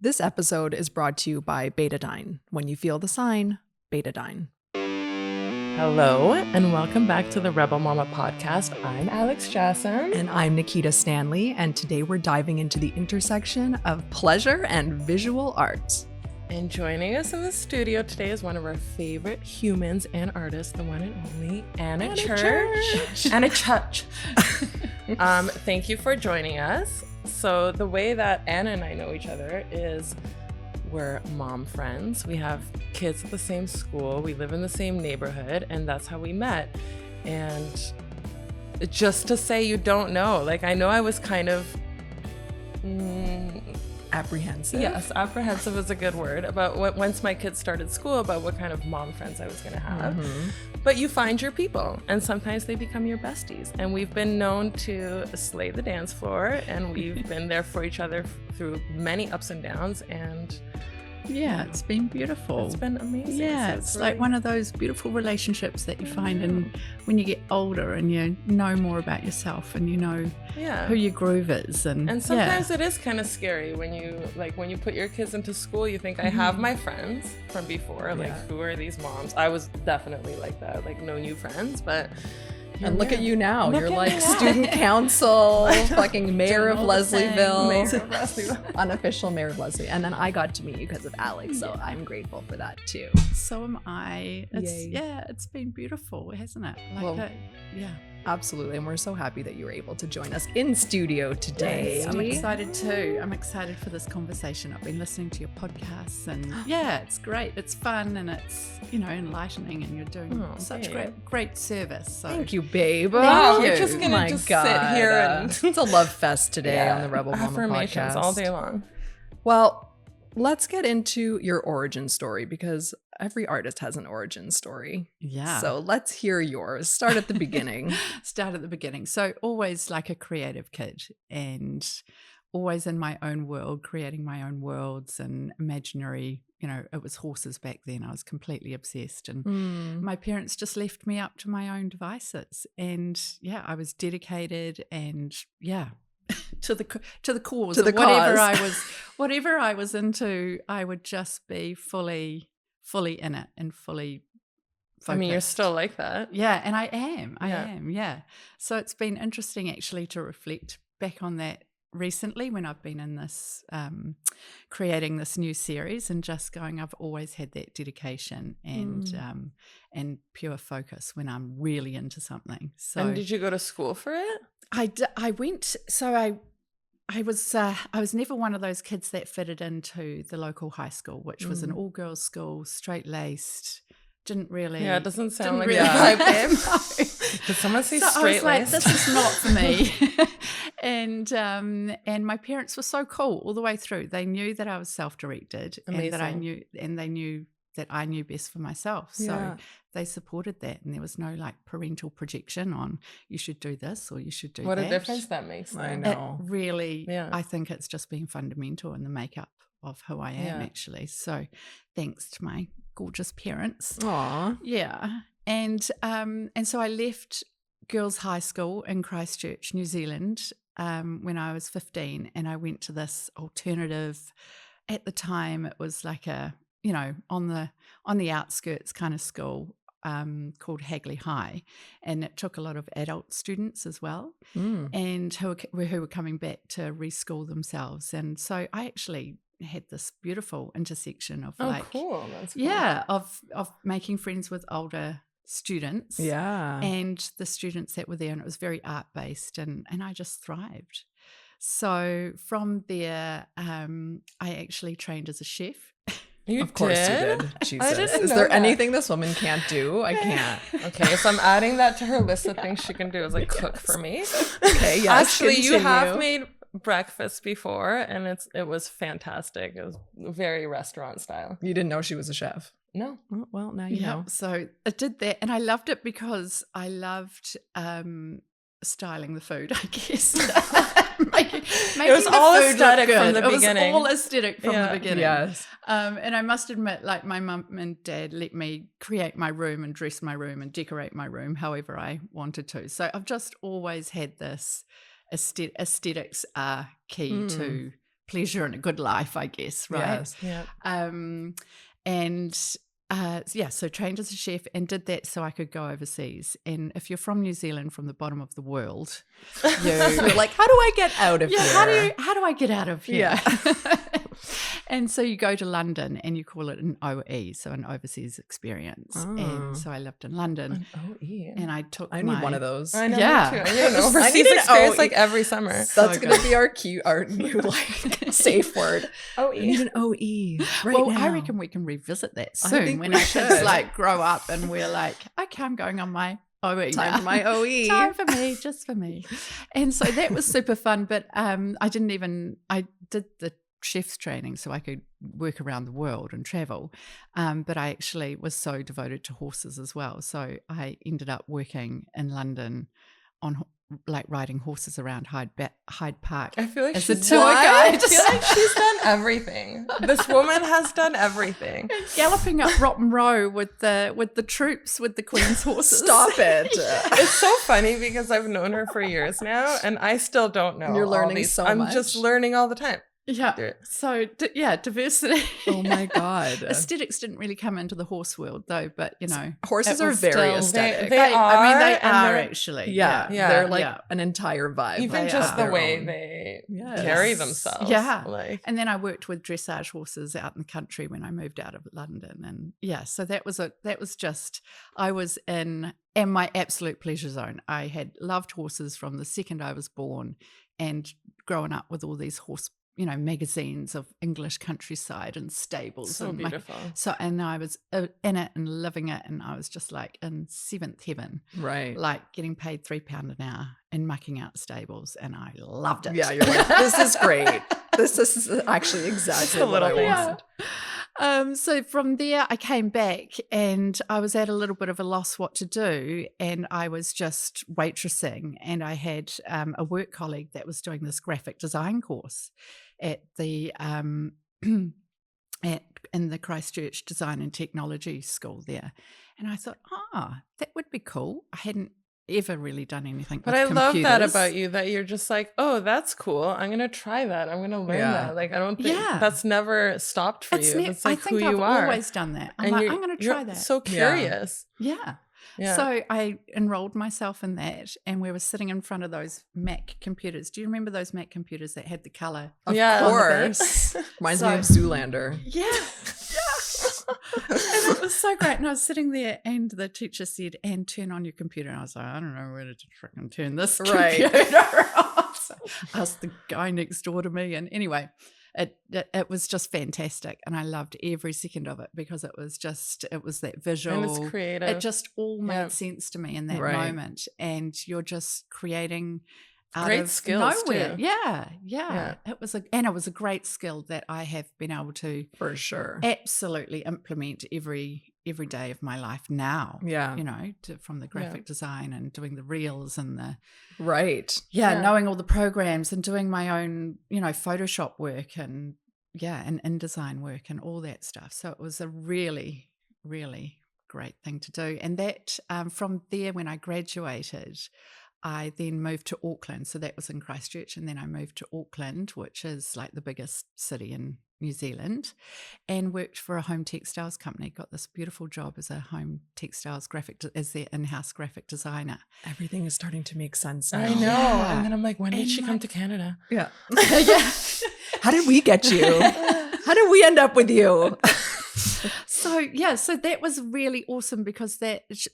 This episode is brought to you by Betadine. When you feel the sign, Betadine. Hello, and welcome back to the Rebel Mama podcast. I'm Aleks, Jassem. And I'm Nikita, Stanley, and today we're diving into the intersection of pleasure and visual arts. And joining us in the studio today is one of our favorite humans and artists, the one and only Anna Church. Anna Church. Thank you for joining us. So the way that Anna and I know each other is we're mom friends. We have kids at the same school. We live in the same neighborhood, and that's how we met. And just to say you don't know, like I know I was kind of Apprehensive. Yes, apprehensive is a good word about once my kids started school about what kind of mom friends I was going to have. Mm-hmm. But you find your people, and sometimes they become your besties. And we've been known to slay the dance floor, and we've been there for each other through many ups and downs. And yeah, it's been beautiful. It's been amazing. Yeah, so it's really like one of those beautiful relationships that you find in when you get older and you know more about yourself and you know who your groove is. And sometimes it is kind of scary when you put your kids into school, you think I have my friends from before, who are these moms? I was definitely like that, like no new friends, but and look at you now. You're like student council, fucking mayor of Leslieville, unofficial mayor of Leslie. And then I got to meet you because of Aleks, so I'm grateful for that too. So am I. It's been beautiful, hasn't it? Absolutely. And we're so happy that you were able to join us in studio today. Yes, I'm excited too. I'm excited for this conversation. I've been listening to your podcasts and it's great. It's fun and it's, enlightening, and you're doing such great service. So. Thank you, babe. Wow, we're just going to sit here and it's a love fest today on the Rebel Mama affirmations podcast. All day long. Well, let's get into your origin story because every artist has an origin story. Yeah. So let's hear yours. Start at the beginning. So always like a creative kid and always in my own world, creating my own worlds and imaginary, it was horses back then. I was completely obsessed. And my parents just left me up to my own devices. And I was dedicated and to the cause. Whatever I was into, I would just be fully in it and fully focused. I mean, you're still like that. Yeah, and I am. So it's been interesting actually to reflect back on that recently when I've been in this, creating this new series and just going, I've always had that dedication and pure focus when I'm really into something. So, and did you go to school for it? I went, so I was never one of those kids that fitted into the local high school, which was an all-girls school, straight-laced, didn't really... Yeah, it doesn't sound like really that vibe. Did someone say straight-laced? I was like, this is not for me. And my parents were so cool all the way through. They knew that I was self-directed and that they knew that I knew best for myself. So they supported that, and there was no parental projection on you should do this or you should do that. What a difference that makes. I know. It really, I think it's just been fundamental in the makeup of who I am actually. So thanks to my gorgeous parents. Aww. Yeah. And so I left girls' high school in Christchurch, New Zealand, when I was 15, and I went to this alternative, at the time it was like a, on the outskirts kind of school called Hagley High, and it took a lot of adult students as well, and who were coming back to reschool themselves. And so I actually had this beautiful intersection of cool. That's cool. of making friends with older students, and the students that were there, and it was very art based, and I just thrived. So from there, I actually trained as a chef. Of course you did. Jesus. Is there anything this woman can't do? I can't. Okay, so I'm adding that to her list of things she can do is cook for me. Okay, yes. Actually, you have made breakfast before, and it was fantastic. It was very restaurant style. You didn't know she was a chef? No. Oh, well, now you know. So I did that, and I loved it because I loved styling the food, I guess. making it was all aesthetic from the beginning. It was all aesthetic from the beginning. Yes. And I must admit, my mum and dad let me create my room and dress my room and decorate my room however I wanted to. So I've just always had this aesthetics are key to pleasure and a good life, I guess, right? Yes. Yeah. So trained as a chef and did that so I could go overseas. And if you're from New Zealand, from the bottom of the world, You're like, how do I get out of here? How do I get out of here? Yeah. And so you go to London and you call it an OE, so an overseas experience. Oh. And so I lived in London. An OE. And I took I need one of those. I know, Yeah. me too. I need an I overseas need an experience OE. like every summer. That's So going to good. be our new like safe word. I need an OE right well, now. I reckon we can revisit that I soon think when we our kids should. like grow up and we're like, okay, I'm going on my OE Time now. for my OE. Time for me, just for me. And so that was super fun. But I did the chef's training so I could work around the world and travel. But I actually was so devoted to horses as well. So I ended up working in London on like riding horses around Hyde Park. I feel like as a she's tour guide. I feel like she's done everything. This woman has done everything. Galloping up Rotten Row with the troops, with the Queen's horses. Stop it. It's so funny because I've known her for years now, and I still don't know. You're all learning these. so I'm much. just learning all the time. Yeah. So diversity. Oh my God. Aesthetics didn't really come into the horse world though, but you know, Horses it are was very still- aesthetic. They I mean, are, they and are they're- actually. Yeah, Yeah. they're like Yeah. an entire vibe. Even They just are the their way own. they Yes. carry themselves. Yeah. Like, And then I worked with dressage horses out in the country when I moved out of London, and yeah, so that was just I was in my absolute pleasure zone. I had loved horses from the second I was born, and growing up with all these horse, magazines of English countryside and stables. so and beautiful. and I was in it and living it, and I was just like in seventh heaven, Right. like getting paid £3 an hour and mucking out stables, and I loved it. Yeah, you're like, this is great. This is actually exactly a what little I bit. want. So from there, I came back and I was at a little bit of a loss what to do. And I was just waitressing. And I had a work colleague that was doing this graphic design course at the in the Christchurch Design and Technology School there. And I thought, that would be cool. I hadn't ever really done anything But with I love that computers. about you, that you're just like, oh, that's cool. I'm going to try that. I'm going to learn Yeah. that. Like, I don't think Yeah. that's never stopped for you. It's like I think who I've you are. always done that. I'm And like, you're- I'm going to you're try that. so curious. Yeah. Yeah. So I enrolled myself in that, and we were sitting in front of those Mac computers. Do you remember those Mac computers that had the color? Of Yeah. course. Reminds me of So- Zoolander. Yeah. And it was so great. And I was sitting there, and the teacher said, "And turn on your computer." And I was like, I don't know where to freaking turn this Right. computer on. So I asked the guy next door to me. And anyway, it was just fantastic. And I loved every second of it because it was that visual. And it's creative. It just all made Yeah. sense to me in that Right. moment. And you're just creating out Great of skills, nowhere. too. Yeah. Yeah. It was a great skill that I have been able to For sure. absolutely implement every day of my life now. Yeah. From the graphic design and doing the reels and the Right. Yeah. knowing all the programs and doing my own, Photoshop work and and InDesign work and all that stuff. So it was a really, really great thing to do. And that from there, when I graduated, I then moved to Auckland. So that was in Christchurch. And then I moved to Auckland, which is like the biggest city in New Zealand, and worked for a home textiles company. Got this beautiful job as a home textiles as their in-house graphic designer. Everything is starting to make sense now. I know. Yeah. And then I'm like, when did And she come like- to Canada? Yeah. Yeah. How did we get you? How did we end up with you? So that was really awesome because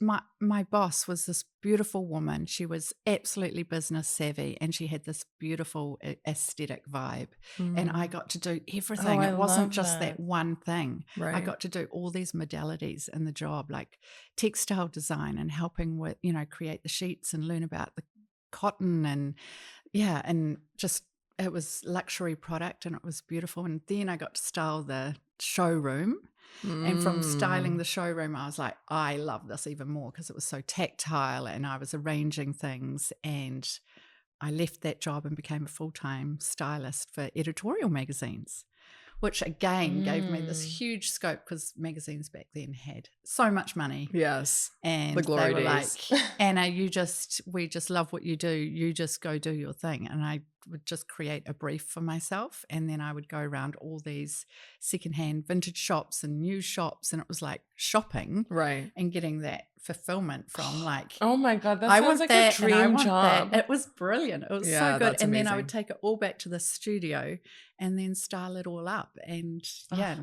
my boss was this beautiful woman. She was absolutely business savvy, and she had this beautiful aesthetic vibe. And I got to do everything. Oh, I It wasn't love just that. that one thing. Right. I got to do all these modalities in the job, like textile design and helping with, create the sheets and learn about the cotton and just it was luxury product and it was beautiful. And then I got to style the showroom. And from styling the showroom, I was like, I love this even more because it was so tactile and I was arranging things. And I left that job and became a full-time stylist for editorial magazines, which again gave me this huge scope because magazines back then had so much money. Yes. And The glory they were days. like, Anna, we just love what you do. You just go do your thing. And I would just create a brief for myself, and then I would go around all these secondhand vintage shops and new shops, and it was like shopping, Right. and getting that fulfillment from like, Oh my God, that I sounds want like that, a dream job. It was brilliant. It was Yeah, so good. that's And then I amazing. would take it all back to the studio and then style it all up and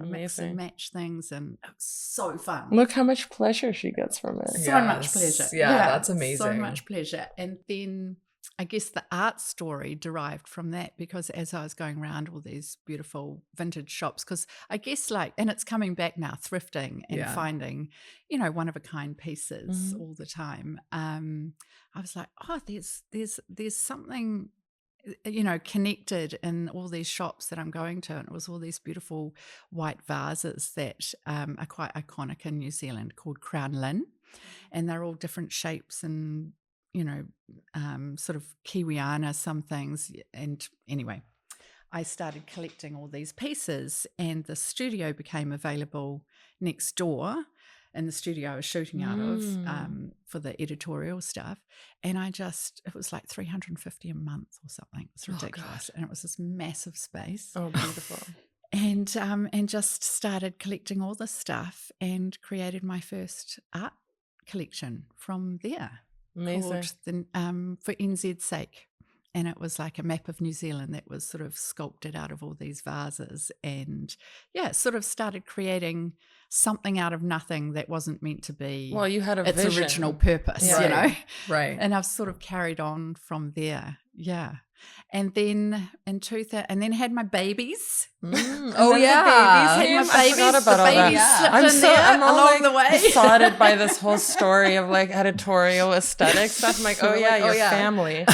mix and match things, and it was so fun. Look how much pleasure she gets from it. So much pleasure. Yeah, that's amazing. So much pleasure. And then I guess the art story derived from that, because as I was going around all these beautiful vintage shops, because I guess and it's coming back now, thrifting and finding, one of a kind pieces all the time. I was like, oh, there's something, connected in all these shops that I'm going to. And it was all these beautiful white vases that are quite iconic in New Zealand called Crown Lin. And they're all different shapes and, sort of Kiwiana, some things. And anyway, I started collecting all these pieces, and the studio became available next door in the studio I was shooting out of for the editorial stuff. And it was like $350 a month or something. It's ridiculous. And it was this massive space. Oh, beautiful. And just started collecting all this stuff and created my first art collection from there. Amazing. Called For NZ's Sake. And it was like a map of New Zealand that was sort of sculpted out of all these vases. And sort of started creating something out of nothing that wasn't meant to be you had its vision. Original purpose, Right. And I've sort of carried on from there. Yeah. And then and then had my babies. Oh Had yeah. my babies. I forgot about all that. I'm all along the way. besotted by this whole story of like editorial aesthetic stuff. I'm like, oh yeah, your family.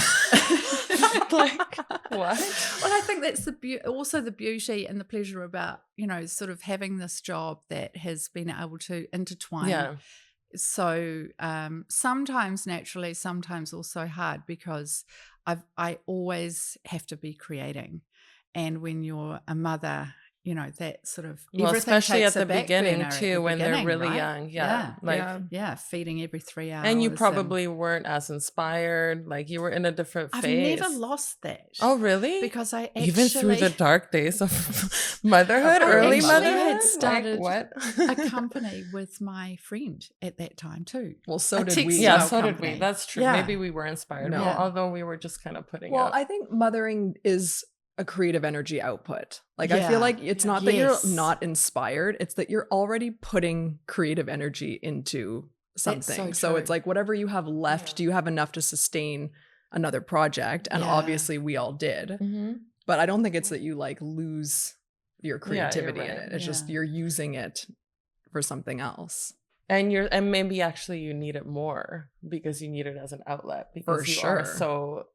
Like what? Well, I think that's also the beauty and the pleasure about, sort of having this job that has been able to intertwine. Yeah. So sometimes naturally, sometimes also hard, because I always have to be creating. And when you're a mother, that sort of especially at the beginning burner too, when they're really young. Feeding every 3 hours. And you probably weren't as inspired. Like you were in a different phase. I've never lost that. Oh, really? Because I actually, even through the dark days of motherhood, early motherhood, had started what? a company with my friend at that time too. Well, so did we. Yeah, so did we. That's true. Yeah. Maybe we were inspired. No. Although we were just kind of putting Well, up. I think mothering is a creative energy output. Like I feel like it's not that you're not inspired, it's that you're already putting creative energy into something. So it's like whatever you have left, do you have enough to sustain another project? And obviously we all did. But I don't think it's that you like lose your creativity in it. It's just you're using it for something else. And maybe actually you need it more because you need it as an outlet, because you are so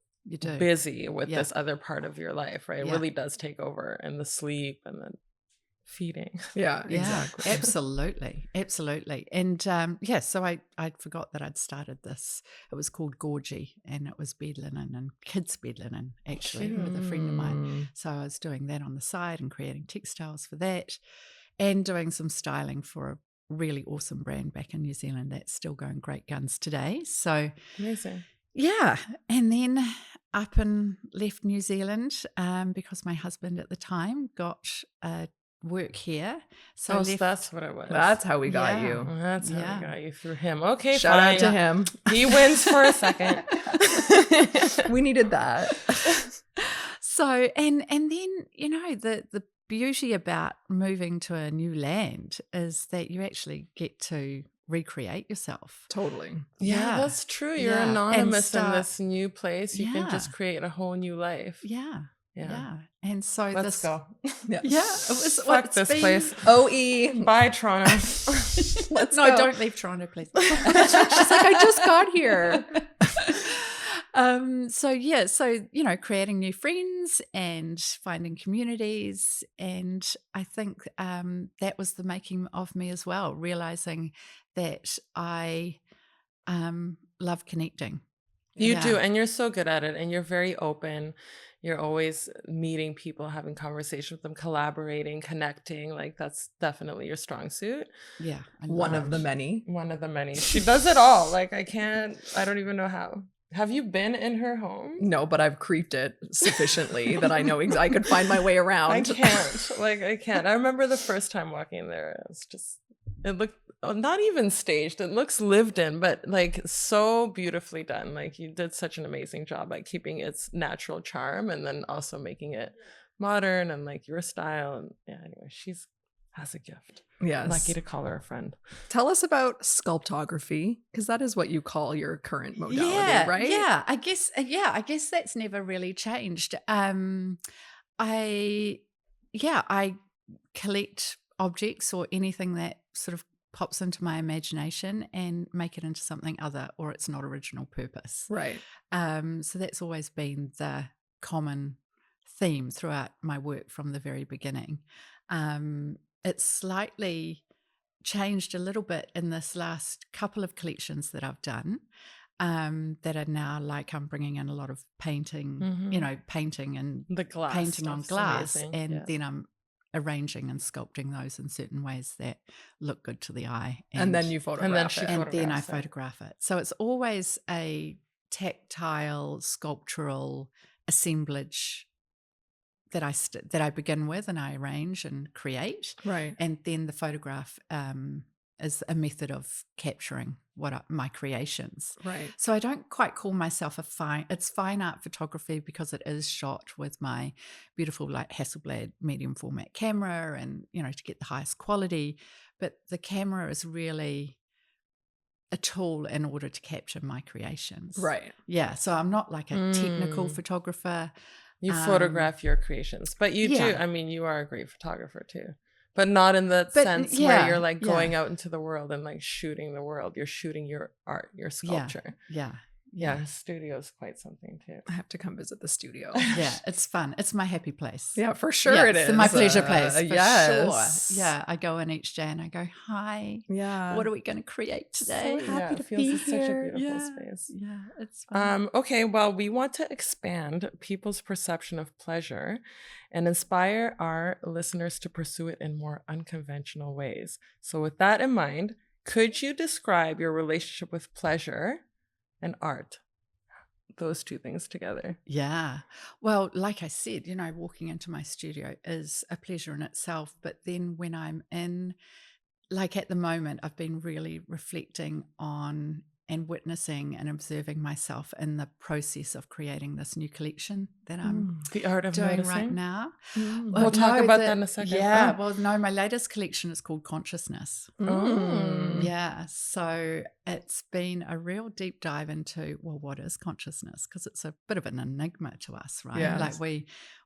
busy with this other part of your life, right? It really does take over, and the sleep and the feeding. Yeah, exactly. Absolutely. And so I forgot that I'd started this. It was called Gorgie, and it was bed linen and kids bed linen, actually, with a friend of mine. So I was doing that on the side and creating textiles for that, and doing some styling for a really awesome brand back in New Zealand that's still going great guns today. So amazing. Yeah. And then up and left New Zealand because my husband at the time got work here. So that's what it was. That's how we got you. That's how we got you through him. Okay, shout fine. out to him. He wins for a second. We needed that. So and then, the beauty about moving to a new land is that you actually get to recreate yourself. Totally. Yeah, that's true. You're anonymous in this new place. You can just create a whole new life. Yeah. And so let's go. It was fuck this place. OE. Bye, Toronto. Let's go. Don't leave Toronto, please. She's like, I just got here. So creating new friends and finding communities, and I think that was the making of me as well, realizing that I love connecting. You do, and you're so good at it, and you're very open. You're always meeting people, having conversation with them, collaborating, connecting. Like that's definitely your strong suit. Yeah. One of the many. She does it all. Like I don't even know how. Have you been in her home? No, but I've creeped it sufficiently that I know I could find my way around. I can't. I can't. I remember the first time walking there. It looked not even staged. It looks lived in, but like so beautifully done. Like you did such an amazing job at keeping its natural charm and then also making it modern and like your style. And yeah, anyway, she's has a gift. Yes. Lucky to call her a friend. Tell us about sculptography, because that is what you call your current modality, right? Yeah, I guess that's never really changed. I collect objects or anything that sort of pops into my imagination and make it into something other, or it's not original purpose. Right. So that's always been the common theme throughout my work from the very beginning. It's slightly changed a little bit in this last couple of collections that I've done, that are now like I'm bringing in a lot of painting, painting and The glass painting on stuff's glass, amazing. and Yeah. then I'm arranging and sculpting those in certain ways that look good to the eye. And then you photograph she it. and then I photographs it. photograph it. So it's always a tactile, sculptural assemblage that I begin with and I arrange and create. Right. And then the photograph is a method of capturing my creations. Right. So I don't quite call myself it's fine art photography because it is shot with my beautiful like Hasselblad medium format camera and, to get the highest quality. But the camera is really a tool in order to capture my creations. Right. Yeah. So I'm not like a technical photographer. You photograph your creations, but you do. Yeah. I mean, you are a great photographer too, but not in the sense where you're like going out into the world and like shooting the world. You're shooting your art, your sculpture. Yeah. Studio is quite something too. I have to come visit the studio. Yeah, it's fun. It's my happy place. Yeah, for sure Yeah, it is. It's my pleasure place, for yes. sure. Yeah, I go in each day and I go, hi, Yeah. what are we going to create today? So happy to it feels be it's such a here. beautiful Yeah. space. Yeah, it's fun. Okay, well, we want to expand people's perception of pleasure and inspire our listeners to pursue it in more unconventional ways. So with that in mind, could you describe your relationship with pleasure and art? Those two things together. Yeah. Well, like I said, walking into my studio is a pleasure in itself. But then when I'm in, like at the moment, I've been really reflecting on and witnessing and observing myself in the process of creating this new collection that I'm The art of doing noticing. right now. We'll talk about that in a second. Yeah. Oh. Well, no, my latest collection is called Consciousness. Mm. Yeah. So it's been a real deep dive into, well, what is consciousness? Because it's a bit of an enigma to us, right? Yes. Like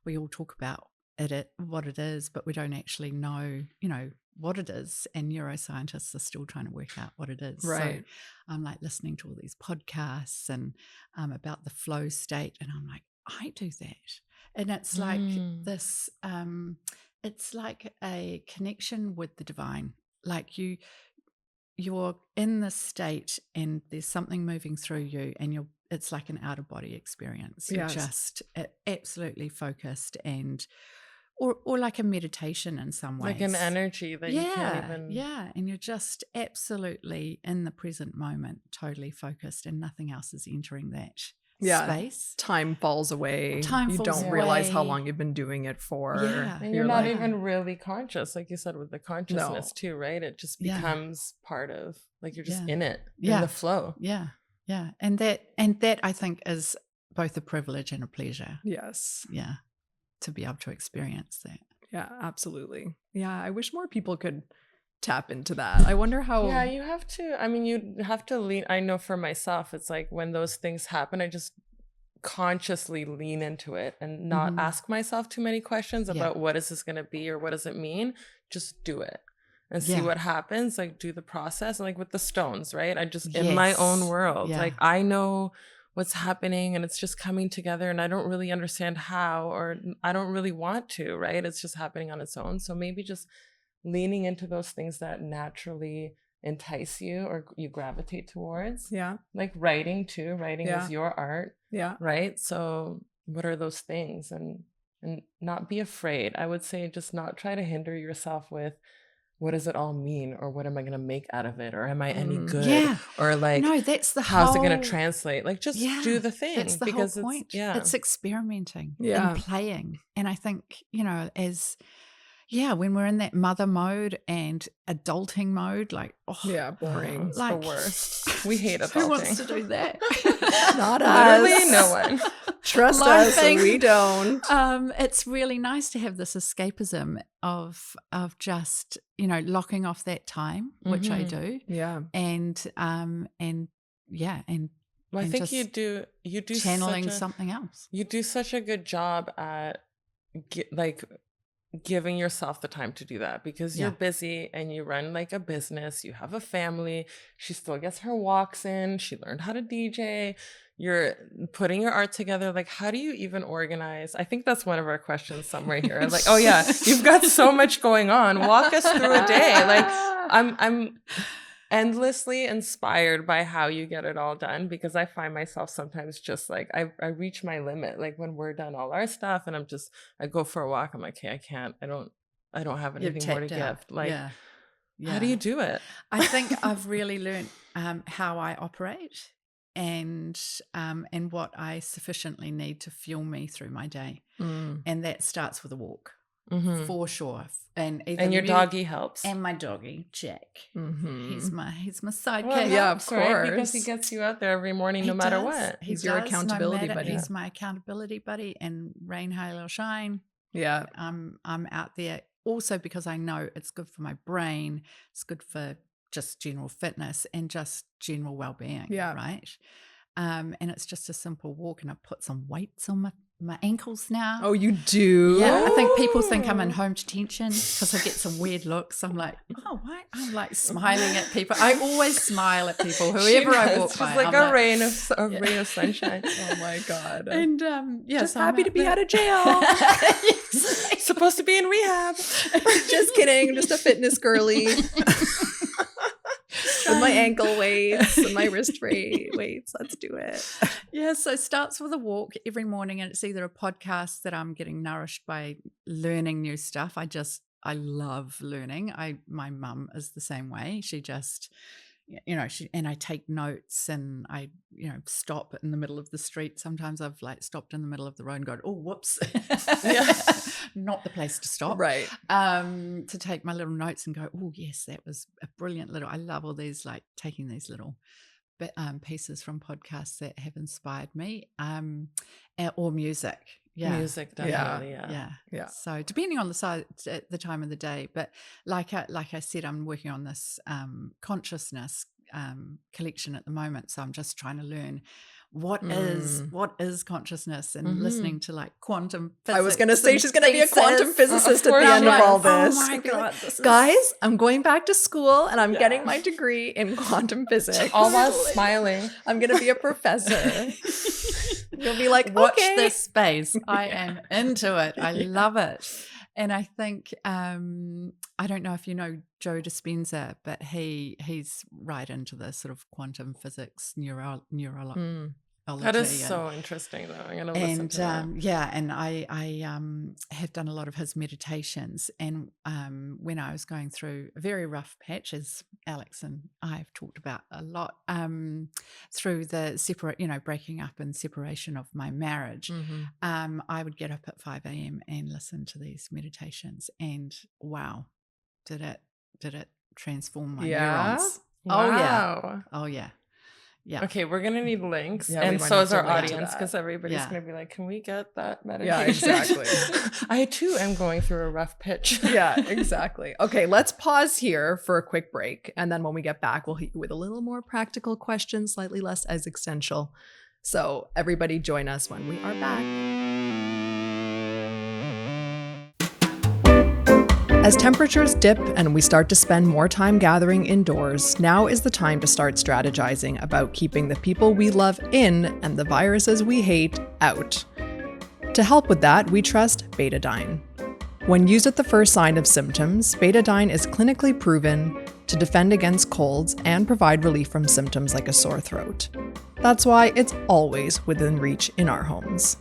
we all talk about what it is, but we don't actually know, what it is. And neuroscientists are still trying to work out what it is. Right. So I'm like listening to all these podcasts and about the flow state. And I'm like, I do that. And it's like this, it's like a connection with the divine. Like you're in this state and there's something moving through you and it's like an out of body experience. You're Yes. just absolutely focused and or like a meditation in some ways. Like an energy that you can't even... Yeah, and you're just absolutely in the present moment, totally focused, and nothing else is entering that space. Time falls away. You don't realize how long you've been doing it for. Yeah. And you're not even really conscious, like you said, with the consciousness No. too, right? It just becomes part of, like you're just in it, Yeah. in the flow. Yeah, yeah, and that I think is both a privilege and a pleasure. Yes. Yeah, to be able to experience that. Yeah, absolutely. Yeah, I wish more people could tap into that. I wonder how... Yeah, you have to. I mean, you have to lean. I know for myself, it's like when those things happen, I just consciously lean into it and not ask myself too many questions about what is this going to be or what does it mean. Just do it and see what happens. Like do the process. And like with the stones, right? I just in my own world, like I know what's happening and it's just coming together and I don't really understand how, or I don't really want to, right? It's just happening on its own. So maybe just leaning into those things that naturally entice you or you gravitate towards. Yeah. Like writing too. Writing is your art. Yeah. Right. So what are those things? And not be afraid. I would say just not try to hinder yourself with what does it all mean? Or what am I going to make out of it? Or am I any good? Yeah. Or like, No, that's the how's whole, it going to translate? Like, just do the thing. That's the because whole point. It's, It's experimenting Yeah. and playing. And I think, you know, when we're in that mother mode and adulting mode, like, boring. It's like, the worst. We hate adulting. Who wants to do that? Not us. Literally no one. Trust us, we don't. It's really nice to have this escapism of just, you know, locking off that time, which I do. Yeah. And well, I think you do channeling something else. You do such a good job at giving yourself the time to do that, because you're busy and you run like a business, you have a family, she still gets her walks in, she learned how to DJ, you're putting your art together. Like, how do you even organize? I think that's one of our questions somewhere here. Like, oh yeah, you've got so much going on. Walk us through a day. Like, I'm endlessly inspired by how you get it all done, because I find myself sometimes just like I reach my limit, like when we're done all our stuff and I go for a walk, I'm like, hey, I don't have anything more to give. Like, how do you do it? I think I've really learned how I operate and what I sufficiently need to fuel me through my day. And that starts with a walk. For sure. And your doggy helps. And my doggy, Jack. He's my sidekick. Well, of course. Right? Because he gets you out there every morning, no matter what. He's your accountability buddy. He's my accountability buddy. And rain, hail, or shine. Yeah. I'm out there also because I know it's good for my brain. It's good for just general fitness and just general well-being. Yeah. Right. And it's just a simple walk, and I put some weights on my ankles now. Oh, you do? Yeah, I think people think I'm in home detention because I get some weird looks. I'm like, oh, why? I'm like smiling at people. I always smile at people, whoever I walk by. She's like a ray of sunshine. Oh my God. And just happy to be out of jail. Supposed to be in rehab. Just kidding. Just a fitness girly. With my ankle weights and my wrist weights. Let's do it. Yeah, so it starts with a walk every morning, and it's either a podcast that I'm getting nourished by learning new stuff. I love learning. My mum is the same way. She just, you know, and I take notes, and I, you know, stop in the middle of the street. Sometimes I've like stopped in the middle of the road and gone, oh, whoops. Not the place to stop. Right. To take my little notes and go, oh, yes, that was a brilliant little, I love all these, like taking these little pieces from podcasts that have inspired me, or music. Yeah. Music, definitely. Yeah. So depending on the time of the day, but like I said, I'm working on this consciousness collection at the moment. So I'm just trying to learn what is consciousness, and listening to like quantum physics. I was going to say she's going to be a quantum physicist at the end of all this. Oh my God. Guys, I'm going back to school and I'm getting my degree in quantum physics. All while smiling. I'm going to be a professor. You'll be like, watch okay. this space. I am into it. I love it. And I think, I don't know if you know Joe Dispenza, but he's right into the sort of quantum physics, neurology. That is so interesting, though. I'm going to listen to that. Yeah, and I have done a lot of his meditations. And when I was going through a very rough patch, as Aleks and I have talked about a lot, through the breaking up and separation of my marriage, I would get up at 5 a.m. and listen to these meditations. And wow, did it transform my neurons? Wow. Oh yeah. Yeah. Okay, we're going to need links. And so is our audience, because everybody's going to be like, can we get that meditation? Yeah, exactly. I too am going through a rough pitch. Yeah, exactly. Okay, let's pause here for a quick break. And then when we get back, we'll hit you with a little more practical questions, slightly less existential. So everybody join us when we are back. As temperatures dip and we start to spend more time gathering indoors, now is the time to start strategizing about keeping the people we love in and the viruses we hate out. To help with that, we trust betadine. When used at the first sign of symptoms, betadine is clinically proven to defend against colds and provide relief from symptoms like a sore throat. That's why it's always within reach in our homes.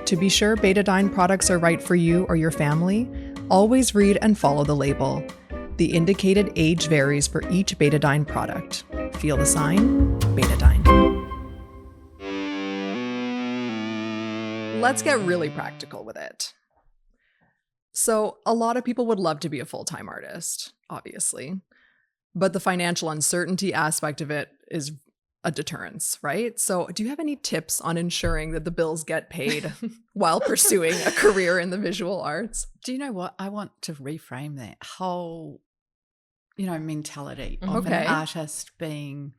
To be sure betadine products are right for you or your family, always read and follow the label. The indicated age varies for each betadine product. Feel the sign? Betadine. Let's get really practical with it. So, a lot of people would love to be a full-time artist, obviously, but the financial uncertainty aspect of it is a deterrence, right? So, do you have any tips on ensuring that the bills get paid while pursuing a career in the visual arts? Do you know what? I want to reframe that whole, mentality of Okay. an artist being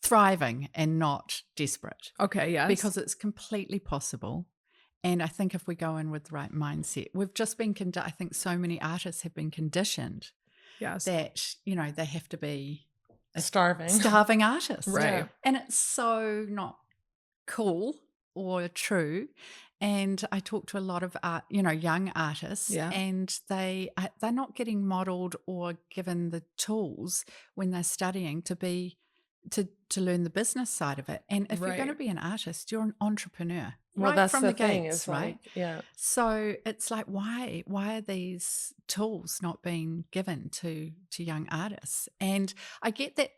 thriving and not desperate. Okay, yes. Because it's completely possible. And I think if we go in with the right mindset, we've just been, I think so many artists have been conditioned yes. that, they have to be a starving artist. Right. And it's so not cool or true. And I talk to a lot of young artists, and they're not getting modeled or given the tools when they're studying to learn the business side of it. And if you're going to be an artist, you're an entrepreneur. Well, right that's from the the thing, gates, is right? Yeah. So it's like, why are these tools not being given to young artists? And I get that,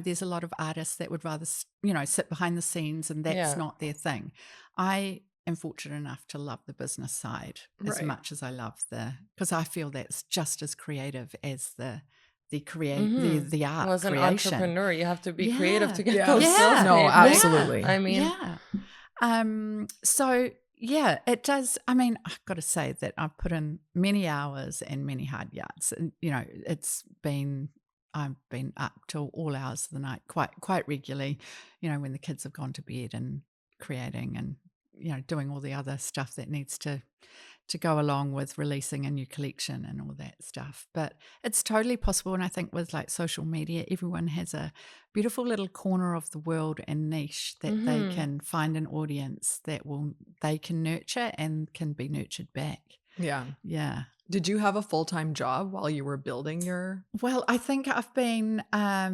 there's a lot of artists that would rather, sit behind the scenes, and that's not their thing. I am fortunate enough to love the business side as much as I love because I feel that's just as creative as the art. Well, as an creation. entrepreneur, you have to be creative to get those skills. No, absolutely. I mean, so yeah, it does. I mean, I've got to say that I've put in many hours and many hard yards, and I've been up till all hours of the night quite regularly, when the kids have gone to bed, and creating and doing all the other stuff that needs to go along with releasing a new collection and all that stuff. But it's totally possible. And I think with like social media, everyone has a beautiful little corner of the world and niche that they can find an audience that they can nurture and can be nurtured back. Yeah. Yeah. Did you have a full-time job while you were building your? Well, I think I've been, I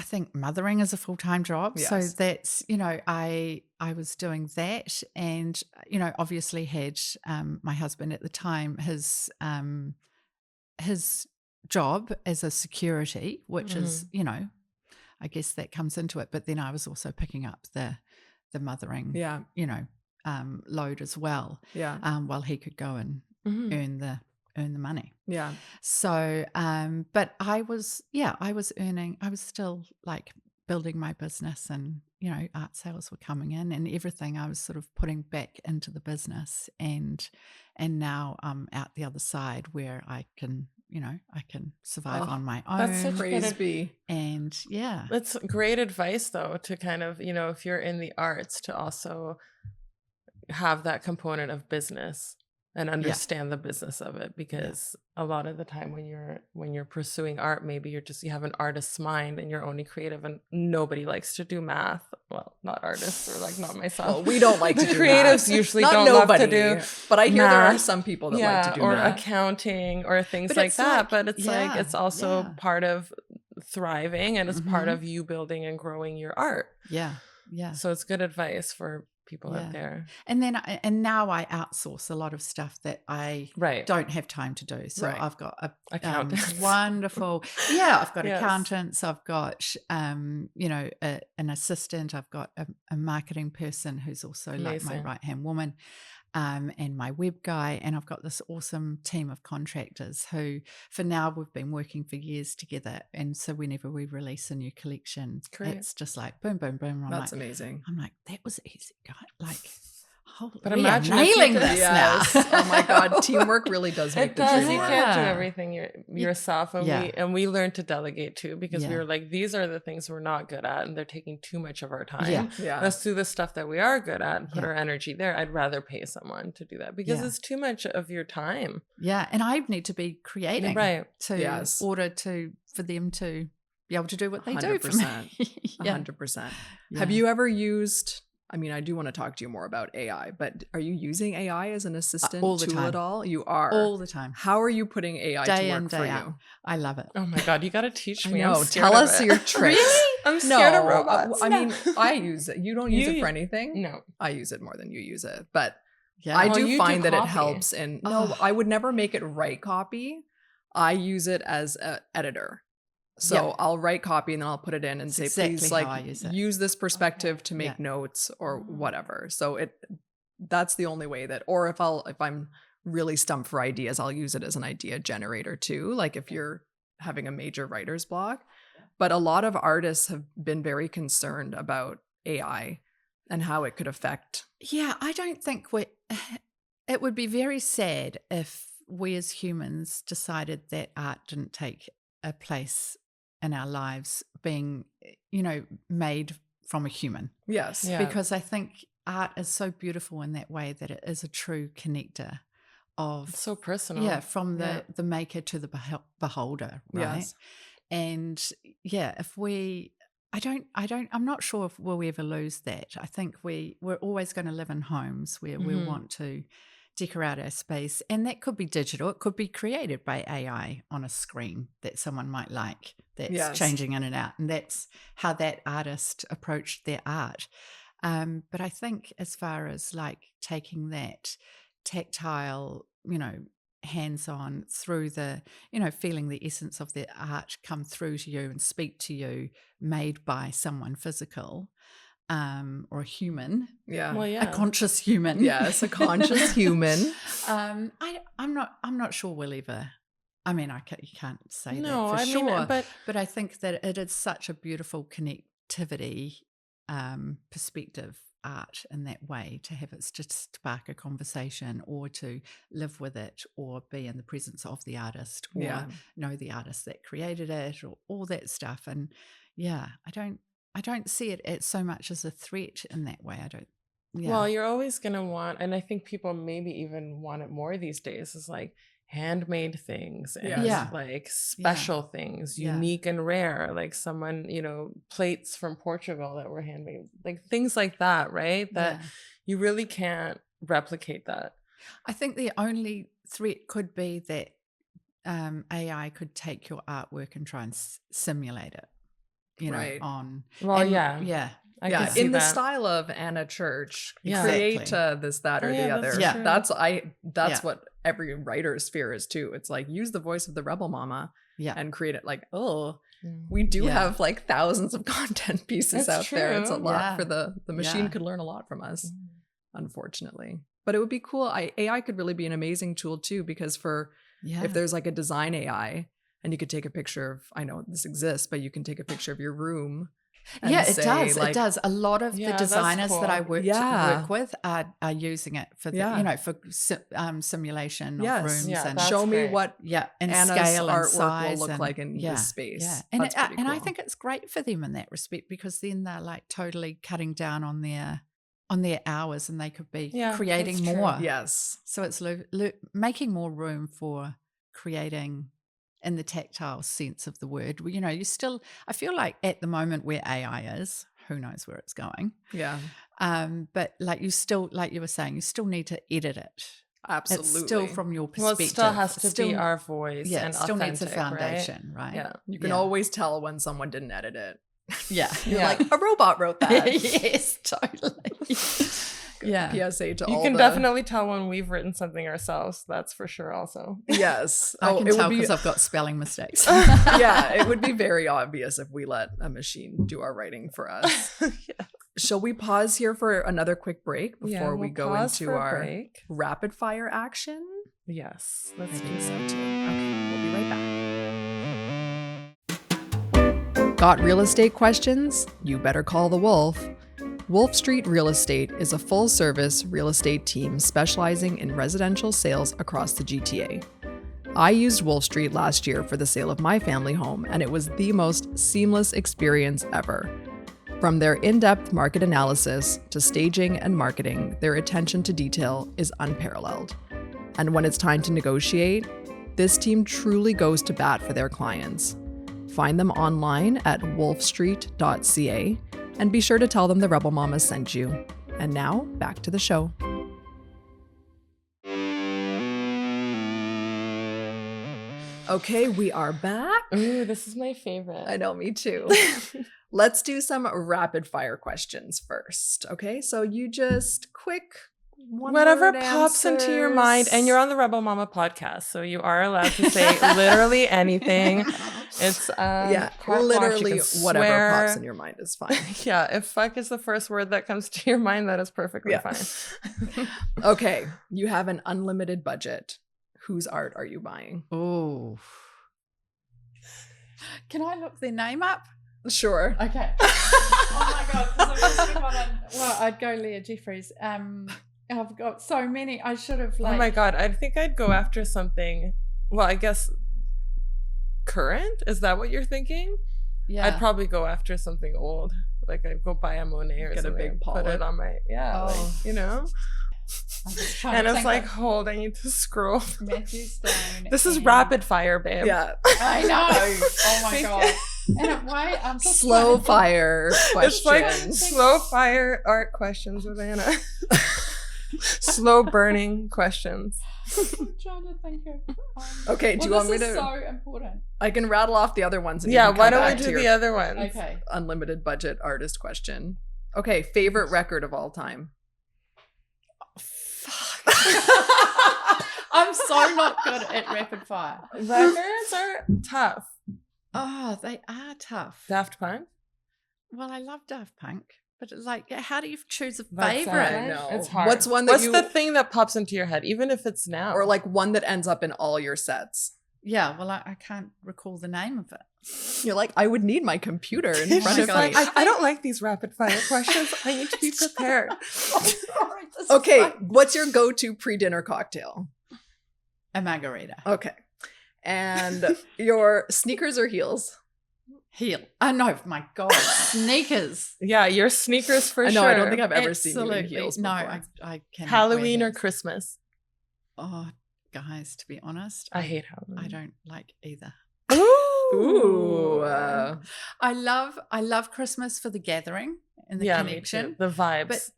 think mothering is a full-time job. Yes. So that's, I was doing that, and, obviously had my husband at the time, his job as a security, which is, I guess that comes into it. But then I was also picking up the mothering, load as well. Yeah. While he could go and earn the money. Yeah. So, but I was still like building my business, and, art sales were coming in, and everything I was sort of putting back into the business, and now I'm out the other side where I can survive on my own. That's such praise be. And yeah. That's great advice though, to kind of, if you're in the arts, to also have that component of business and understand the business of it, because a lot of the time when you're pursuing art, maybe you have an artist's mind and you're only creative, and nobody likes to do math. Well, not artists, or like not myself. Well, we don't like to do creatives math. Usually not don't nobody, love to do, but I hear math. there are some people that like to do or math. accounting or things But like it's that. like- But it's like it's also yeah. part of thriving, and it's part Mhm. of you building and growing your art. Yeah. Yeah. So it's good advice for people Yeah. out there. And now I outsource a lot of stuff that I don't have time to do. So Right. I've got a Accountants. wonderful, I've got Yes. accountants, I've got, an assistant, I've got a marketing person who's also like my Amazing. right-hand woman, and my web guy. And I've got this awesome team of contractors who, for now, we've been working for years together. And so whenever we release a new collection, Great. it's just like boom, boom, boom. That's amazing. I'm like, that was easy, guy. Like, holy, But we are imagine if you nailing could- this Yes. now. Oh my God. Teamwork really does make It the does. dream You work. can't do Yeah. everything yourself, and we learned to delegate too, because we Yeah. were like, these are the things we're not good at, and they're taking too much of our time. Yeah. Yeah. Let's do the stuff that we are good at and put Yeah. our energy there. I'd rather pay someone to do that, because Yeah. it's too much of your time. Yeah, and I need to be creating Right. to Yes. order for them to be able to do what they do for 100%. me. Yeah. 100%. Yeah. Have you ever used, I mean, I do want to talk to you more about AI, but are you using AI as an assistant all the tool time. at all? You are. all the time, How are you putting AI day to in, work day for out? you? I love it. Oh my God, you got to teach I me. know. I'm scared Tell of us it. your tricks. I'm scared of robots. I mean, I use it. You don't use You it for use- anything. No. I use it more than you use it. But Yeah. I Oh, do you find do that it copy. helps. And no, Oh. I would never make it write copy. I use it as an editor. So Yeah. I'll write copy and then I'll put it in and It's say, exactly please, how like, I use it. use this perspective Okay. to make Yeah. notes or Oh. whatever. So that's the only way that, or if I'm really stumped for ideas, I'll use it as an idea generator too. Like if you're having a major writer's block. But a lot of artists have been very concerned about AI and how it could affect. Yeah, I don't think it would be very sad if we as humans decided that art didn't take a place in our lives being, made from a human. Yes. Yeah. Because I think art is so beautiful in that way that it is a true connector of, It's so personal. yeah, from the maker to the beholder, right? Yes. And yeah, if I'm not sure if we'll ever lose that. I think we're always going to live in homes where we Mhm. want to decorate our space, and that could be digital. It could be created by AI on a screen that someone might like, that's Yes. changing in and out, and that's how that artist approached their art. But I think as far as like taking that tactile, hands-on through the, feeling the essence of the art come through to you and speak to you, made by someone physical, or a human, Yeah. Well, a yeah. conscious human. Yes, a conscious human. I'm not sure we'll ever. I mean, you can't say No, that for I sure, mean, but I think that it is such a beautiful connectivity, perspective art in that way, to have it just spark a conversation or to live with it or be in the presence of the artist or Yeah. know the artist that created it or all that stuff. And yeah, I don't see it as so much as a threat in that way. I don't. Yeah. Well, you're always going to want, and I think people maybe even want it more these days, is like handmade things and Yes. Yeah. like special things, Yeah. unique and rare, like someone, plates from Portugal that were handmade, like things like that, right? That Yeah. you really can't replicate that. I think the only threat could be that AI could take your artwork and try and simulate it, Right. on. Well, and, yeah. Yeah. I Yeah, can see in the that. style of Anna Church, Yeah. create Exactly. this, that, or Oh, the yeah, other. that's Yeah. true. That's Yeah. what every writer's fear is too. It's like, use the voice of the rebel mama Yeah. and create it. Like, oh, Mm. we do Yeah. have like thousands of content pieces That's out there. It's a true. lot Yeah. for the machine Yeah. could learn a lot from us, Mm. unfortunately. But it would be cool. AI could really be an amazing tool too, because Yeah. if there's like a design AI and you could take a picture of, I know this exists, but you can take a picture of your room. And Yeah, it say, does. like, It does. A lot of Yeah, the that's designers that I cool. work Yeah. with are using it for the, Yeah. for simulation of Yes. rooms Yeah, and that's show me great. what yeah, and Anna's scale and artwork size will look and, like in yeah, this space. Yeah, and That's pretty and I cool. think it's great for them in that respect, because then they're like totally cutting down on their hours, and they could be Yeah, creating that's true. more. Yes. So it's making more room for creating in the tactile sense of the word. You still, I feel like at the moment where AI is, who knows where it's going. Yeah. But like you were saying, you still need to edit it. Absolutely. It's still from your Well, perspective. it still has to It's still- be our voice yeah, and it still needs a authentic, foundation, right? Yeah. You can Yeah. always tell when someone didn't edit it. Yeah. You're Yeah. like, a robot wrote that. Yes, totally. Yeah. PSA to You all can the- definitely tell when we've written something ourselves. That's for sure also. Yes. I can it tell would be, because I've got spelling mistakes. yeah, it would be very obvious if we let a machine do our writing for us. Yeah. Shall we pause here for another quick break before we we'll go pause into for a our break. rapid fire action? Yes, let's I do think so that. too. Okay, we'll be right back. Got real estate questions? You better call the Wolf. Wolf Street Real Estate is a full-service real estate team specializing in residential sales across the GTA. I used Wolf Street last year for the sale of my family home, and it was the most seamless experience ever. From their in-depth market analysis to staging and marketing, their attention to detail is unparalleled. And when it's time to negotiate, this team truly goes to bat for their clients. Find them online at wolfstreet.ca and be sure to tell them the Rebel Mama sent you. And now, back to the show. Okay, we are back. Ooh, this is my favorite. I know, me too. Let's do some rapid fire questions first. Okay, so you just quick Whatever pops into your mind. And you're on the Rebel Mama podcast, so you are allowed to say literally anything. It's literally whatever pops in your mind is fine. Yeah, if fuck is the first word that comes to your mind, that is perfectly fine. Okay, you have an unlimited budget. Whose art are you buying? Oh. Can I look their name up? Sure. Okay. Oh my God. I'd go Leah Jeffries. I've got so many. I should have Oh my God. I think I'd go after something. Well, I guess current? Is that what you're thinking? Yeah. I'd probably go after something old. Like I'd go buy a Monet or something. A big put it on my, And it's like, hold, I need to scroll. Matthew Stone. This is rapid fire, babe. Yeah. I know. Oh my God. And why I'm just slow fire questions. It's like slow fire art questions with Anna. Slow burning questions. I'm trying to think of. Okay, do you want me to? This is so important. I can rattle off the other ones. And why don't we do the other ones? Okay. Unlimited budget artist question. Okay, favorite record of all time. Fuck. I'm so not good at rapid fire. Records are tough. Oh, they are tough. Daft Punk? Well, I love Daft Punk, but like, how do you choose a That's favorite? I know. It's hard. What's one that What's the thing that pops into your head, even if it's now? Or like one that ends up in all your sets? Yeah, well, I can't recall the name of it. You're like, I would need my computer in front of me. Like, I don't like these rapid fire questions. I need to be prepared. Okay, what's your go-to pre-dinner cocktail? A margarita. Okay. And your sneakers or heels? Heel. Oh, no, my God. Sneakers. Yeah, your sneakers for sure. I don't think I've ever seen you in heels before. No, I can't. Halloween or Christmas? Oh, guys, to be honest. I hate Halloween. I don't like either. Ooh. I love Christmas for the gathering and the connection. The vibes. But,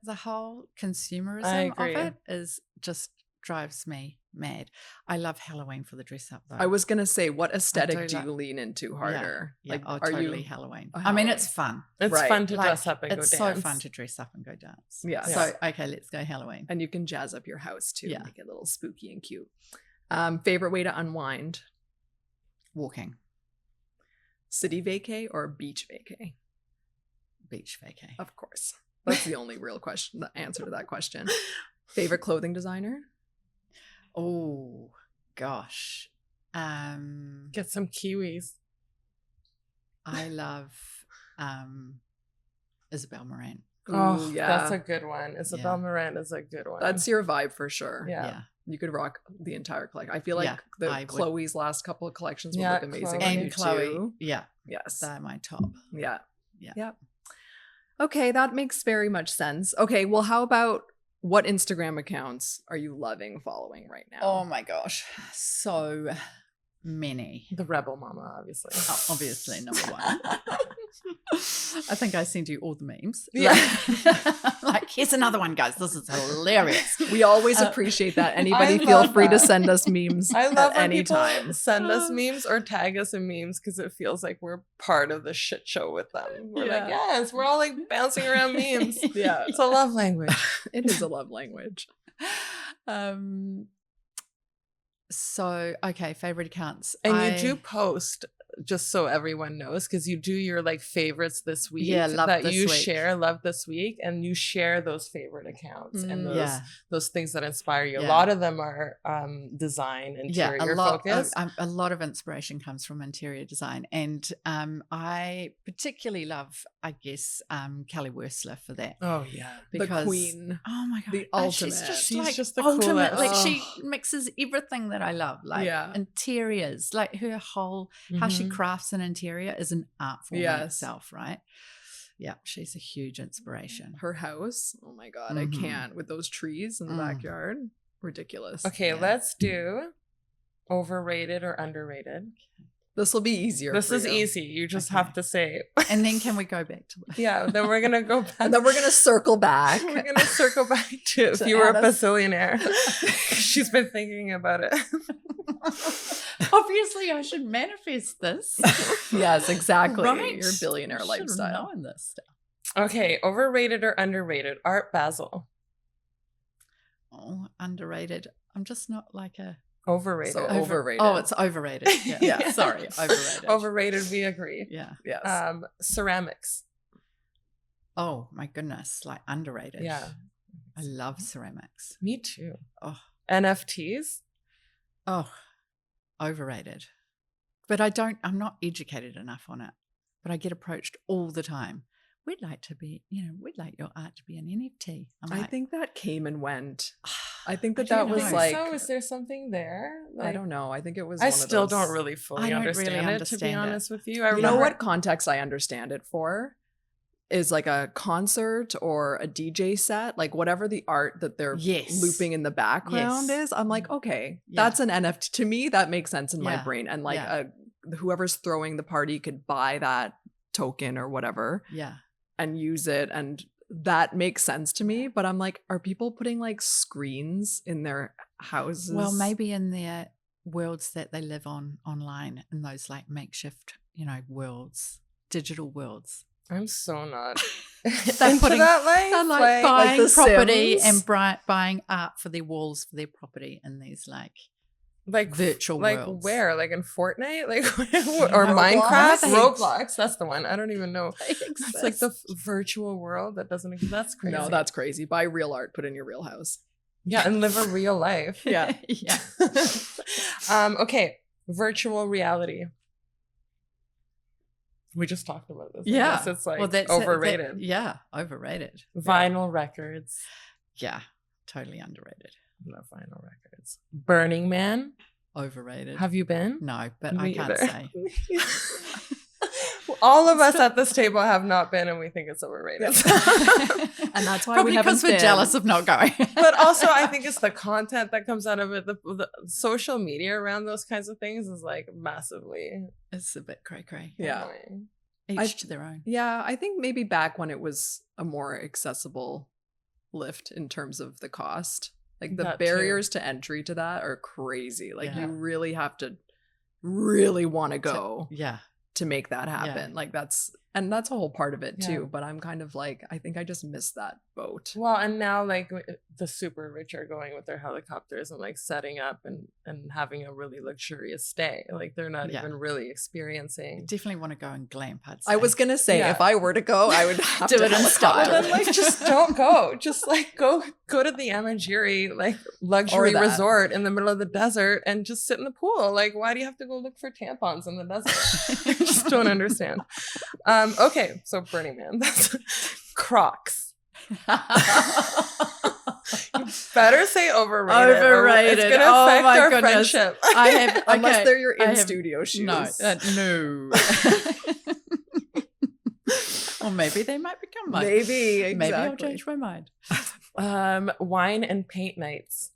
the whole consumerism of it just drives me mad. I love Halloween for the dress up though. I was gonna say, what aesthetic do you lean into harder? Yeah, like, are totally you Halloween? Halloween? I mean, it's fun. It's fun to dress up and go dance. It's so fun to dress up and go dance. Yeah. So okay, let's go Halloween. And you can jazz up your house too, make it a little spooky and cute. Favorite way to unwind? Walking. City vacay or beach vacay? Beach vacay. Of course. That's the only real question. The answer to that question. Favorite clothing designer? Oh gosh. Get some kiwis. I love Isabel Marant. Oh, yeah. That's a good one. Isabel Marant is a good one. That's your vibe for sure. Yeah. You could rock the entire collection. I feel like Chloe's last couple of collections would look amazing on you too. Yeah. Yes. They're my top. Yeah. Okay, that makes very much sense. Okay, well, how about what Instagram accounts are you loving following right now? Oh my gosh. So many. The Rebel Mama, obviously. Obviously, number one. I think I sent you all the memes. Yeah. Like, here's another one, guys. This is hilarious. We always appreciate that. Anybody feel free to send us memes I love at any time. Send us memes or tag us in memes because it feels like we're part of the shit show with them. We're like, yes, we're all like bouncing around memes. Yeah. It's a love language. It is a love language. So, okay, favorite accounts. And you do post, just so everyone knows, because you do your like favorites this week. Yeah, love that this you week. share, love this week, and you share those favorite accounts and those things that inspire you. Yeah. A lot of them are design, interior focus. A lot of inspiration comes from interior design, and I particularly love, I guess, Kelly Wersler for that. Oh yeah, because, the queen. Oh my god, the ultimate. She's just the ultimate. coolest. Like she mixes everything that I love, like interiors, like her whole how she crafts an interior is an art form in itself, right? Yeah, she's a huge inspiration. Her house, oh my god, I can't, with those trees in the backyard, ridiculous. Okay, let's do overrated or underrated. This will be easier. This is easy. You just have to say it. And then can we go back to it? Yeah, then we're gonna go back. And then we're gonna circle back. We're gonna circle back to if you were a bazillionaire. She's been thinking about it. Obviously, I should manifest this. Yes, exactly. Right? Your billionaire lifestyle. Knowing this stuff. Okay, overrated or underrated? Art Basel. Oh, underrated. I'm just not like a Overrated. So overrated. Oh, it's overrated. Yeah. Yeah. Sorry, overrated. Overrated, we agree. Yeah. Yes. Ceramics. Oh my goodness, like underrated. Yeah. I love ceramics. Me too. Oh, NFTs. oh, overrated. But I'm not educated enough on it. But I get approached all the time. We'd like your art to be an NFT. I think that came and went. I think I that don't was know. like, so is there something there? I don't know. I think it was I one still of those, don't really fully I don't understand really it, to be understand it. honest with you. You know remember- what context I understand it for? Is like a concert or a DJ set, like whatever the art that they're Yes. looping in the background Yes. is. I'm like, okay, Yeah. that's an NFT. To me, that makes sense in my Yeah. brain. And like Yeah. whoever's throwing the party could buy that token or whatever Yeah. and use it. And that makes sense to me. But I'm like, are people putting like screens in their houses? Well, maybe in their worlds that they live online, in those like makeshift, worlds, digital worlds. I'm so not They're into putting- that life. They're like buying The property Sims. and buying art for their walls for their property in these like virtual like worlds. where? Like in Fortnite? Like or Roblox? Minecraft? They- Roblox. That's the one. I don't even know. They It's like the virtual world that doesn't exist. That's crazy. No, that's crazy. Buy real art, put in your real house. yeah, and live a real life. Yeah. yeah. Okay, virtual reality. We just talked about this. I Yeah. guess it's like Well, that's overrated. yeah, overrated. Vinyl records. Yeah, totally underrated. Love vinyl records. Burning Man. Overrated. Have you been? No, but Me I can't either. say. All of us at this table have not been, and we think it's overrated. And that's why Probably we haven't because we're been. jealous of not going. But also, I think it's the content that comes out of it. The social media around those kinds of things is like massively It's a bit cray-cray. Yeah. annoying. Each to their own. Yeah, I think maybe back when it was a more accessible lift in terms of the cost. Like the That too. barriers to entry to that are crazy. Like Yeah. you really have to really want to go Yeah. to make that happen. Like that's a whole part of it Yeah. too. But I'm kind of like, I think I just missed that boat. Well, and now like the super rich are going with their helicopters and like setting up and having a really luxurious stay. Like they're not Yeah. even really experiencing. Definitely want to go and glamp. I was gonna say Yeah. if I were to go, I would have Do to it in helicopter. style. Well, then like just don't go. Just like go to the Amajiri like luxury that. resort in the middle of the desert and just sit in the pool. Like why do you have to go look for tampons in the desert? I just don't understand. Okay, so Burning Man. That's Crocs. Better say overrated. or Overrated. It's gonna Oh affect my our goodness. friendship. I have Unless okay, they're your I in have- studio shoes. No. Or maybe they might become mine. Maybe, exactly. Maybe I'll change my mind. Wine and paint nights.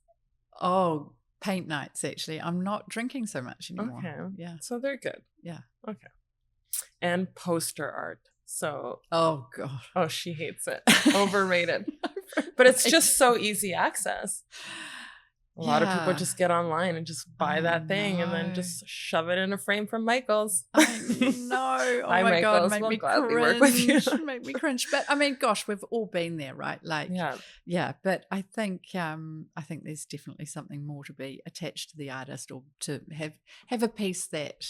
Oh, paint nights, actually. I'm not drinking so much anymore. Okay. Yeah. So they're good. Yeah. Okay. And poster art. So, Oh, God. oh, she hates it. Overrated. But it's just so easy access. A lot of people Yeah. just get online and just buy I that thing and then know. just shove it in a frame from Michael's. I know. Oh Hi, my God. Michaels. Make We'll me gladly work with you. cringe. Make me cringe. But I mean, gosh, we've all been there, right? Like, Yeah. but I think there's definitely something more to be attached to the artist or to have a piece that,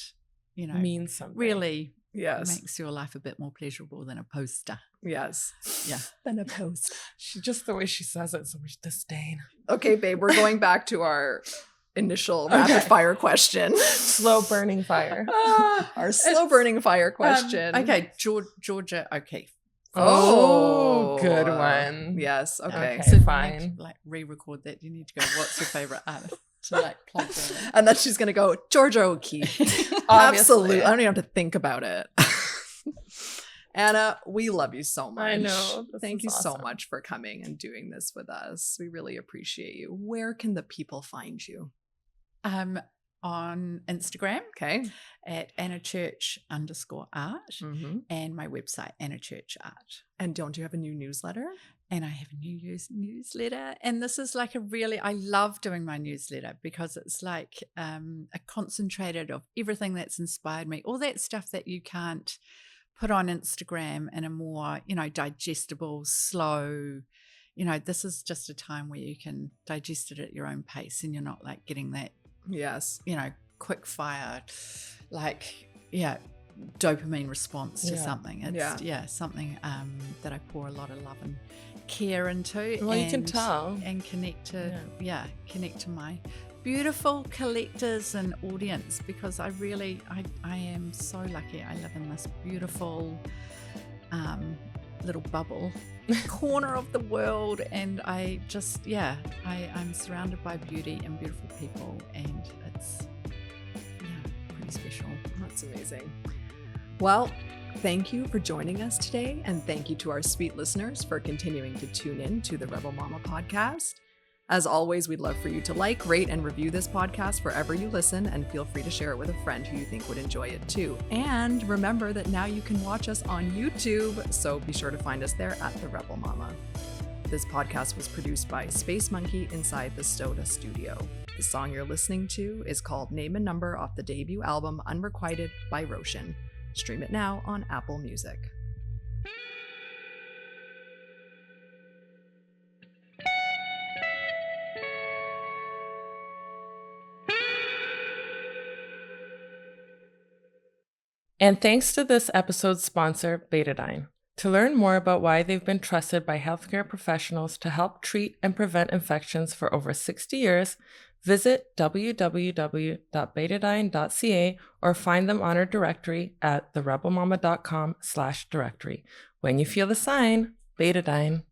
Means something. really Yes. makes your life a bit more pleasurable than a poster. Yes. Yeah. Than a post. Just the way she says it, so much disdain. Okay, babe, we're going back to our initial rapid fire question. Slow burning fire. Our slow burning fire question. Okay, Georgia O'Keeffe. Oh, good one. Yes. Okay. Okay. So fine. you need to, re-record that. You need to go, what's your favorite artist? To plug them in. And then she's gonna go, Georgia O'Keeffe. Obviously. Absolutely. I don't even have to think about it. Anna, we love you so much. I know. This Thank is you so awesome. much for coming and doing this with us. We really appreciate you. Where can the people find you? On Instagram Okay. at AnnaChurch _art Mm-hmm. and my website, Anna Church Art. And don't you have a new newsletter? And I have a new newsletter. And this is like I love doing my newsletter because it's like a concentrated of everything that's inspired me, all that stuff that you can't put on Instagram in a more, digestible, slow, this is just a time where you can digest it at your own pace, and you're not like getting that, Yes. quick fire, dopamine response to something. It's something that I pour a lot of love and care into. Well, you can tell. And connect to my beautiful collectors and audience, because I am so lucky. I live in this beautiful little bubble corner of the world, and I just I'm surrounded by beauty and beautiful people, and it's pretty special. That's amazing. Well, thank you for joining us today, and thank you to our sweet listeners for continuing to tune in to the Rebel Mama podcast. As always, we'd love for you to like, rate, and review this podcast wherever you listen, and feel free to share it with a friend who you think would enjoy it too. And remember that now you can watch us on YouTube, so be sure to find us there at the Rebel Mama. This podcast was produced by Space Monkey inside the Stoda studio. The song you're listening to is called Name and Number off the debut album Unrequited by Roshan. Stream it now on Apple Music. And thanks to this episode's sponsor, Betadine. To learn more about why they've been trusted by healthcare professionals to help treat and prevent infections for over 60 years, visit www.betadine.ca or find them on our directory at therebelmama.com/directory. When you feel the sign, Betadine.